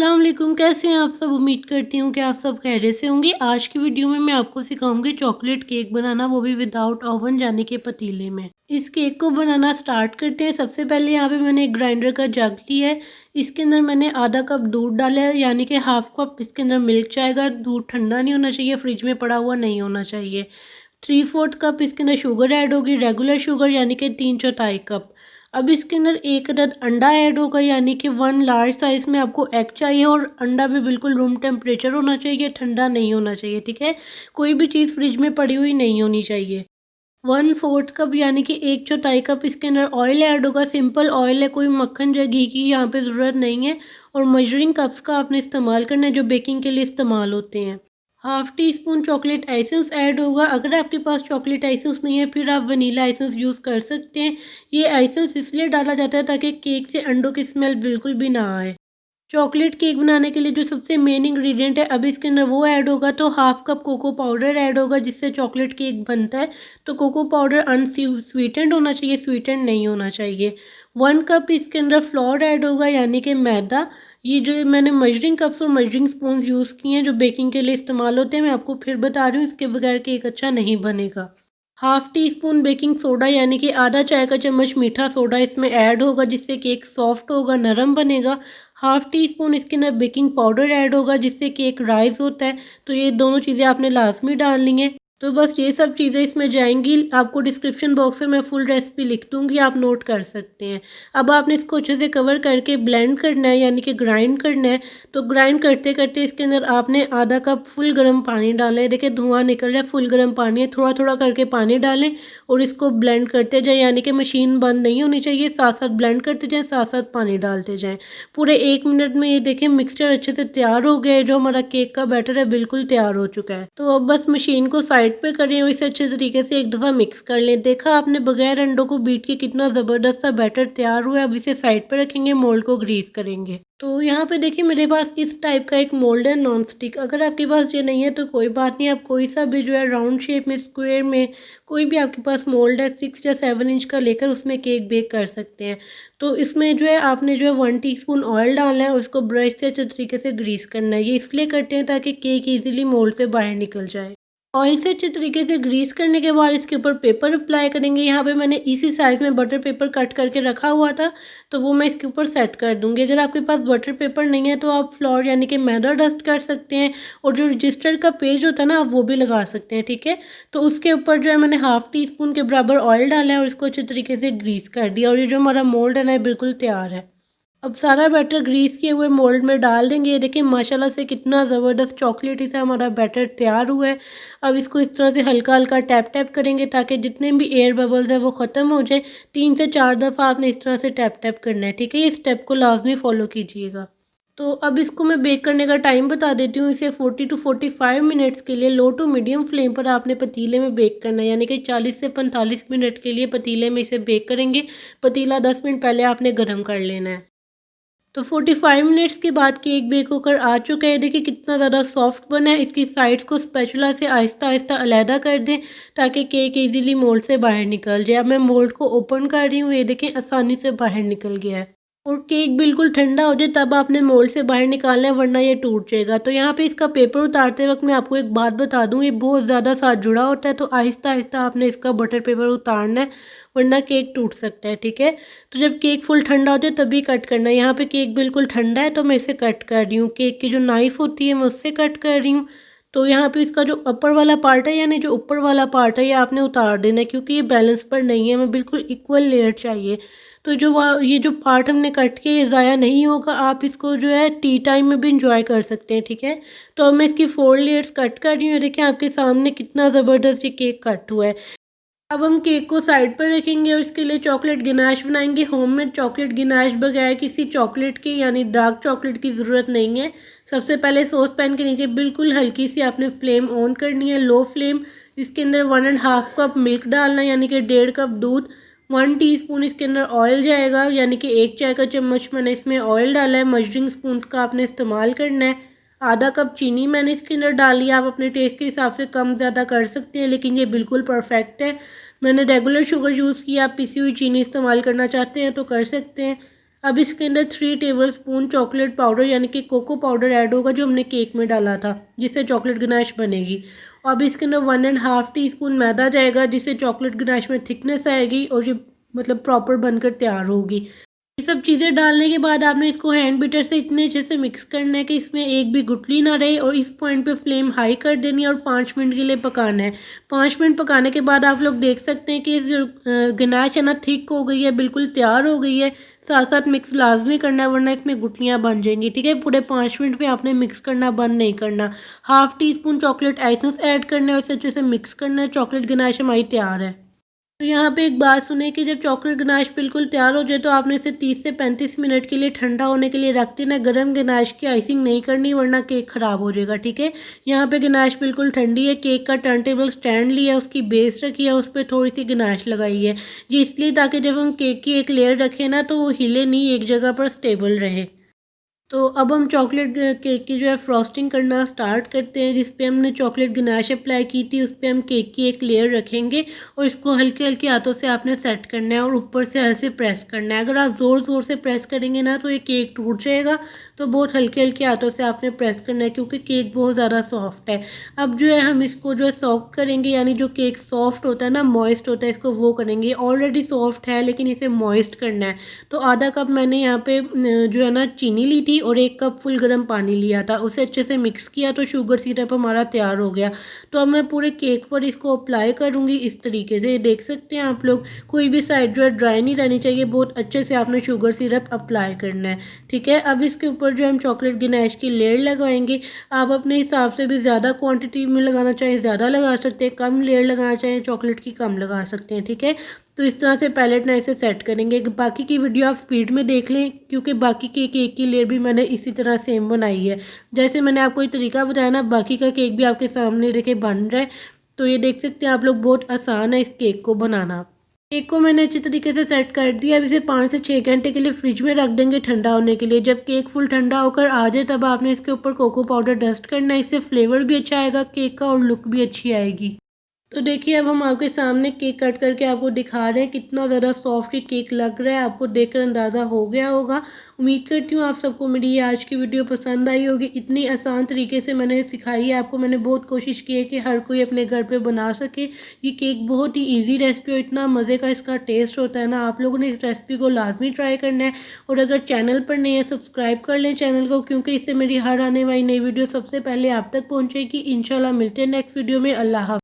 अस्सलाम वालेकुम, कैसे हैं आप सब। उम्मीद करती हूँ कि आप सब खैरियत से होंगे। आज की वीडियो में मैं आपको सिखाऊंगी चॉकलेट केक बनाना, वो भी विदाउट ओवन यानी कि पतीले में। इस केक को बनाना स्टार्ट करते हैं। सबसे पहले यहाँ पे मैंने एक ग्राइंडर का जग लिया है। इसके अंदर मैंने आधा कप दूध डाला है, यानी कि हाफ कप इसके अंदर मिल्क जाएगा। दूध ठंडा नहीं होना चाहिए, फ्रिज में पड़ा हुआ नहीं होना चाहिए। 3/4 कप इसके अंदर शुगर ऐड होगी, रेगुलर शुगर यानी कि 3/4 कप। अब इसके अंदर एक अदद अंडा ऐड होगा, यानी कि 1 लार्ज साइज़ में आपको एग चाहिए और अंडा भी बिल्कुल रूम टेम्परेचर होना चाहिए, ठंडा नहीं होना चाहिए, ठीक है। कोई भी चीज़ फ्रिज में पड़ी हुई नहीं होनी चाहिए। 1/4 कप यानी कि 1/4 कप इसके अंदर ऑयल ऐड होगा। सिंपल ऑयल है, कोई मक्खन या घी की यहाँ पे ज़रूरत नहीं है। और मेजरिंग कप्स का आपने इस्तेमाल करना है जो बेकिंग के लिए इस्तेमाल होते हैं। Half tea spoon chocolate essence add होगा। अगर आपके पास चॉकलेट एसेंस नहीं है फिर आप वनीला एसेंस यूज़ कर सकते हैं। ये एसेंस इसलिए डाला जाता है ताकि केक से अंडों की स्मेल बिल्कुल भी ना आए। चॉकलेट केक बनाने के लिए जो सबसे मेन इंग्रेडिएंट है, अब इसके अंदर वो ऐड होगा। तो half cup cocoa powder add होगा जिससे चॉकलेट केक बनता है। तो कोको पाउडर स्वीटेंड होना चाहिए, स्वीटेंड नहीं होना चाहिए। 1 कप इसके अंदर फ्लोर ऐड होगा यानी कि मैदा। ये जो मैंने मेजरिंग कप्स और मेजरिंग स्पून यूज़ किए हैं जो बेकिंग के लिए इस्तेमाल होते हैं, मैं आपको फिर बता रही हूँ, इसके बगैर केक अच्छा नहीं बनेगा। Half tea spoon baking soda यानी कि आधा चाय का चम्मच मीठा सोडा इसमें ऐड होगा जिससे केक सॉफ्ट होगा, नरम बनेगा। हाफ टी स्पून इसके अंदर बेकिंग पाउडर ऐड होगा जिससे केक राइज होता है। तो ये दोनों चीज़ें आपने लाजमी डालनी है। तो बस ये सब चीज़ें इसमें जाएंगी। आपको डिस्क्रिप्शन बॉक्स में मैं फुल रेसिपी लिख दूंगी, आप नोट कर सकते हैं। अब आपने इसको अच्छे से कवर करके ब्लेंड करना है यानी कि ग्राइंड करना है। तो ग्राइंड करते करते इसके अंदर आपने आधा कप फुल गर्म पानी डालना है। देखिए धुआं निकल रहा है, फुल गर्म पानी है। थोड़ा थोड़ा करके पानी डालें और इसको ब्लेंड करते जाएं, यानी कि मशीन बंद नहीं होनी चाहिए। साथ साथ ब्लेंड करते जाएं, साथ साथ पानी डालते जाएं। पूरे 1 मिनट में ये देखें मिक्सचर अच्छे से तैयार हो गया है। जो हमारा केक का बैटर है बिल्कुल तैयार हो चुका है। तो अब बस मशीन को साइड पे करें और इसे अच्छे तरीके से एक दफ़ा मिक्स कर लें। देखा आपने बगैर अंडों को बीट के कितना ज़बरदस्त सा बैटर तैयार हुआ है। अब इसे साइड पे रखेंगे, मोल्ड को ग्रीस करेंगे। तो यहाँ पे देखिए मेरे पास इस टाइप का एक मोल्ड है नॉन स्टिक। अगर आपके पास ये नहीं है तो कोई बात नहीं, आप कोई सा भी जो है राउंड शेप में, स्क्वायर में, कोई भी आपके पास मोल्ड है 6 या 7 इंच का लेकर उसमें केक बेक कर सकते हैं। तो इसमें जो है आपने जो है 1 टीस्पून ऑयल डालना है और उसको ब्रश से अच्छे तरीके से ग्रीस करना है। ये इसलिए करते हैं ताकि केक ईजिली मोल्ड से बाहर निकल जाए। ऑयल से अच्छे तरीके से ग्रीस करने के बाद इसके ऊपर पेपर अप्लाई करेंगे। यहाँ पे मैंने इसी साइज़ में बटर पेपर कट करके रखा हुआ था, तो वो मैं इसके ऊपर सेट कर दूँगी। अगर आपके पास बटर पेपर नहीं है तो आप फ्लोर यानी कि मैदा डस्ट कर सकते हैं और जो रजिस्टर का पेज होता है ना, आप वो भी लगा सकते हैं, ठीक है। तो उसके ऊपर जो है मैंने हाफ़ टी स्पून के बराबर ऑयल डाला है और इसको अच्छे तरीके से ग्रीस कर दिया। और ये जो हमारा मोल्ड है ना, ये बिल्कुल तैयार है। अब सारा बैटर ग्रीस किए हुए मोल्ड में डाल देंगे। ये देखिए माशाल्लाह से कितना ज़बरदस्त चॉकलेटी सा हमारा बैटर तैयार हुआ है। अब इसको इस तरह से हल्का हल्का टैप टैप करेंगे ताकि जितने भी एयर बबल्स हैं वो ख़त्म हो जाए। 3 से 4 दफ़ा आपने इस तरह से टैप टैप करना है, ठीक है। ये स्टेप को लाजमी फॉलो कीजिएगा। तो अब इसको मैं बेक करने का टाइम बता देती हूँ। इसे 40 to 45 मिनट्स के लिए लो टू मीडियम फ्लेम पर आपने पतीले में बेक करना है, यानी कि 40 से 45 मिनट के लिए पतीले में इसे बेक करेंगे। पतीला 10 मिनट पहले आपने गर्म कर लेना है। तो 45 मिनट्स के बाद केक बेक होकर आ चुका है। देखिए कितना ज़्यादा सॉफ्ट बना है। इसकी साइड्स को स्पैचुला से आहिस्ता आहिस्ता अलहदा कर दें ताकि केक इजीली मोल्ड से बाहर निकल जाए। अब मैं मोल्ड को ओपन कर रही हूँ, ये देखें आसानी से बाहर निकल गया है। और केक बिल्कुल ठंडा हो जाए तब आपने मोल्ड से बाहर निकालना है, वरना ये टूट जाएगा। तो यहाँ पे इसका पेपर उतारते वक्त मैं आपको एक बात बता दूँ, ये बहुत ज़्यादा साथ जुड़ा होता है, तो आहिस्ता आहिस्ता आपने इसका बटर पेपर उतारना है, वरना केक टूट सकता है, ठीक है। तो जब केक फुल ठंडा हो जाए तभी कट करना है। यहाँ पे केक बिल्कुल ठंडा है तो मैं इसे कट कर रही हूँ। केक की जो नाइफ़ होती है मैं उससे कट कर रही हूँ। तो यहाँ पे इसका जो अपर वाला पार्ट है यानी जो ऊपर वाला पार्ट है ये आपने उतार देना है, क्योंकि ये बैलेंस पर नहीं है, हमें बिल्कुल इक्वल लेयर चाहिए। तो ये जो पार्ट हमने कट किया ये ज़ाया नहीं होगा, आप इसको जो है टी टाइम में भी इंजॉय कर सकते हैं, ठीक है। तो अब मैं इसकी 4 लेयर्स कट कर रही हूँ। देखिए आपके सामने कितना ज़बरदस्त ये केक कट हुआ है। अब हम केक को साइड पर रखेंगे और इसके लिए चॉकलेट गिनाश बनाएंगे। होममेड चॉकलेट गिनाश बगैर किसी चॉकलेट की यानी डार्क चॉकलेट की ज़रूरत नहीं है। सबसे पहले सॉस पैन के नीचे बिल्कुल हल्की सी आपने फ्लेम ऑन करनी है, लो फ्लेम। इसके अंदर 1.5 कप मिल्क डालना है यानी कि 1.5 कप दूध। 1 टीस्पून इसके अंदर ऑयल जाएगा यानी कि 1 चाय का चम्मच मैंने इसमें ऑयल डाला है। मजरिंग स्पून का आपने इस्तेमाल करना है। आधा कप चीनी मैंने इसके अंदर डाली है। आप अपने टेस्ट के हिसाब से कम ज़्यादा कर सकते हैं, लेकिन ये बिल्कुल परफेक्ट है। मैंने रेगुलर शुगर यूज़ किया, आप पिसी हुई चीनी इस्तेमाल करना चाहते हैं तो कर सकते हैं। अब इसके अंदर 3 टेबलस्पून चॉकलेट पाउडर यानी कि कोको पाउडर ऐड होगा, जो हमने केक में डाला था, जिससे चॉकलेट गनाश बनेगी। अब इसके अंदर 1.5 टीस्पून मैदा जाएगा, जिससे चॉकलेट गनाश में थिकनेस आएगी और ये मतलब प्रॉपर बनकर तैयार होगी। ये सब चीज़ें डालने के बाद आपने इसको हैंड बीटर से इतने अच्छे से मिक्स करना है कि इसमें एक भी गुठली ना रहे, और इस पॉइंट पे फ्लेम हाई कर देनी है और 5 मिनट के लिए पकाना है। 5 मिनट पकाने के बाद आप लोग देख सकते हैं कि जो गनाश है ना थिक हो गई है, बिल्कुल तैयार हो गई है। साथ साथ मिक्स लाजमी करना है, वरना इसमें गुठलियाँ बन जाएंगी। ठीक है, पूरे 5 मिनट में आपने मिक्स करना, बंद नहीं करना। Half tea spoon chocolate essence add करना है और इसे अच्छे से मिक्स करना है। चॉकलेट गनाश हमारी तैयार है। तो यहाँ पे एक बात सुने कि जब चॉकलेट गनाश बिल्कुल तैयार हो जाए तो आपने इसे 30 से 35 मिनट के लिए ठंडा होने के लिए रख देना। गरम गनाश की आइसिंग नहीं करनी, वरना केक ख़राब हो जाएगा। ठीक है, यहाँ पे गनाश बिल्कुल ठंडी है। केक का टर्न टेबल स्टैंड लिया, उसकी बेस रखी है, उस पर थोड़ी सी गनाश लगाई है। ये इसलिए ताकि जब हम केक की एक लेयर रखें ना तो वो हिले नहीं, एक जगह पर स्टेबल रहे। तो अब हम चॉकलेट केक की जो है फ्रॉस्टिंग करना स्टार्ट करते हैं। जिस पे हमने चॉकलेट गनाश अप्लाई की थी, उस पे हम केक की एक लेयर रखेंगे और इसको हल्के हल्के हाथों से आपने सेट करना है और ऊपर से ऐसे प्रेस करना है। अगर आप ज़ोर ज़ोर से प्रेस करेंगे ना तो ये केक टूट जाएगा, तो बहुत हल्के हल्के हाथों से आपने प्रेस करना है, क्योंकि केक बहुत ज़्यादा सॉफ्ट है। अब जो है हम इसको जो है सॉफ्ट करेंगे, यानी जो केक सॉफ्ट होता है ना, मॉइस्ट होता है, इसको वो करेंगे। ऑलरेडी सॉफ्ट है लेकिन इसे मॉइस्ट करना है। तो आधा कप मैंने यहाँ पे जो है ना चीनी ली थी और 1 कप फुल गर्म पानी लिया था, उसे अच्छे से मिक्स किया तो शुगर सिरप हमारा तैयार हो गया। तो अब मैं पूरे केक पर इसको अप्लाई करूँगी इस तरीके से। देख सकते हैं आप लोग, कोई भी साइड जो है ड्राई नहीं रहनी चाहिए, बहुत अच्छे से आपने शुगर सिरप अप्लाई करना है। ठीक है, अब इसके ऊपर जो हम चॉकलेट गनाश की लेयर लगाएंगे। आप अपने हिसाब से भी ज़्यादा क्वांटिटी में लगाना चाहें ज़्यादा लगा सकते हैं, कम लेयर लगाना चाहें चॉकलेट की कम लगा सकते हैं। ठीक है, तो इस तरह से पैलेट नाइफ से सेट करेंगे। बाकी की वीडियो आप स्पीड में देख लें, क्योंकि बाकी के केक की लेयर भी मैंने इसी तरह सेम बनाई है। जैसे मैंने आपको ये तरीका बताया ना, बाकी का केक भी आपके सामने देखे बन रहा है। तो ये देख सकते हैं आप लोग, बहुत आसान है इस केक को बनाना। केक को मैंने अच्छी तरीके से सेट कर दिया। अब इसे 5 से 6 घंटे के लिए फ्रिज में रख देंगे ठंडा होने के लिए। जब केक फुल ठंडा होकर आ जाए तब आपने इसके ऊपर कोको पाउडर डस्ट करना है। इससे फ्लेवर भी अच्छा आएगा केक का और लुक भी अच्छी आएगी। तो देखिए, अब हम आपके सामने केक कट करके आपको दिखा रहे हैं, कितना ज़्यादा सॉफ्ट ये केक लग रहा है। आपको देखकर अंदाज़ा हो गया होगा। उम्मीद करती हूँ आप सबको मेरी ये आज की वीडियो पसंद आई होगी। इतनी आसान तरीके से मैंने सिखाई है आपको। मैंने बहुत कोशिश की है कि हर कोई अपने घर पे बना सके। ये केक बहुत ही ईजी रेसिपी और इतना मज़े का इसका टेस्ट होता है ना। आप लोगों ने इस रेसिपी को लाजमी ट्राई करना है। और अगर चैनल पर नहीं है, सब्सक्राइब कर लें चैनल को, क्योंकि इससे मेरी हर आने वाली नई वीडियो सबसे पहले आप तक पहुँचेगी। इंशाल्लाह मिलते हैं नेक्स्ट वीडियो में। अल्लाह हाफ़िज़।